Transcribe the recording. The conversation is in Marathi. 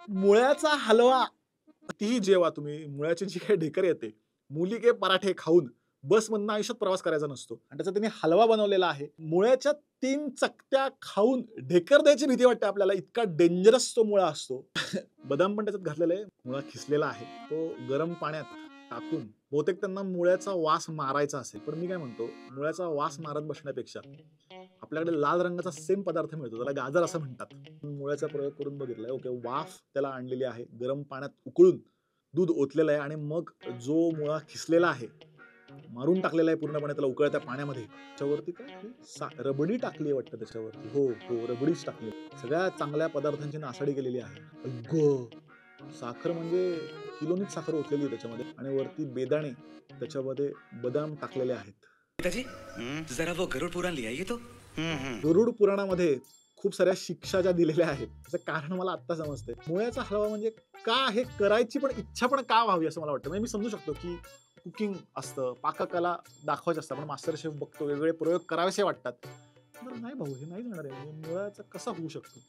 मुळ्याचा हलवा कितीही जेवा तुम्ही, मुळ्याची जी काही ढेकर येते, मूली के पराठे खाऊन बसमधनं आयुष्यात प्रवास करायचा नसतो आणि त्याचा त्यांनी हलवा बनवलेला आहे. मुळ्याच्या 3 चकत्या खाऊन ढेकर द्यायची भीती वाटते आपल्याला, इतका डेंजरस तो मुळा असतो. बदाम पण त्याच्यात घातलेला आहे. मुळा खिसलेला आहे. तो गरम पाण्यात टाकून बहुतेक त्यांना मुळ्याचा वास मारायचा असेल. पण मी काय म्हणतो, मुळ्याचा वास मारत बसण्यापेक्षा आपल्याकडे लाल रंगाचा सेम पदार्थ मिळतो. त्याला गाजर असं म्हणतात. मुळ्याचा प्रयोग करून बघितलाय. ओके, वाफ त्याला आणलेली आहे. गरम पाण्यात उकळून दूध ओतलेलं आहे आणि मग जो मुळा खिसलेला आहे, मारून टाकलेला आहे पूर्णपणे त्याला उकळत्या पाण्यामध्ये. त्याच्यावरती काय रबडी टाकली वाटतं त्याच्यावरती. हो, हो, रबडीच टाकली. सगळ्या चांगल्या पदार्थांची नासाडी केलेली आहे. साखर म्हणजे किलोनीच साखर ओतलेली आहे त्याच्यामध्ये आणि वरती बेदाणे त्याच्यामध्ये बदाम टाकलेले आहेत. पिताजी, जरा वो गरुड़ पुराण ले आइए तो. गरुड पुराणामध्ये खूप साऱ्या शिक्षा ज्या दिलेल्या आहेत त्याचं कारण मला आत्ता समजतंय. मुळ्याचा हलवा म्हणजे का हे करायची पण इच्छा पण का व्हावी असं मला वाटतं. म्हणजे मी समजू शकतो की कुकिंग असतं, पाककला दाखवायची असतं. आपण मास्टर शेफ बघतो, वेगवेगळे प्रयोग करावेसे वाटतात. बरं नाही भाऊ, हे नाही जाणार आहे. मुळ्याचा कसा होऊ शकतो?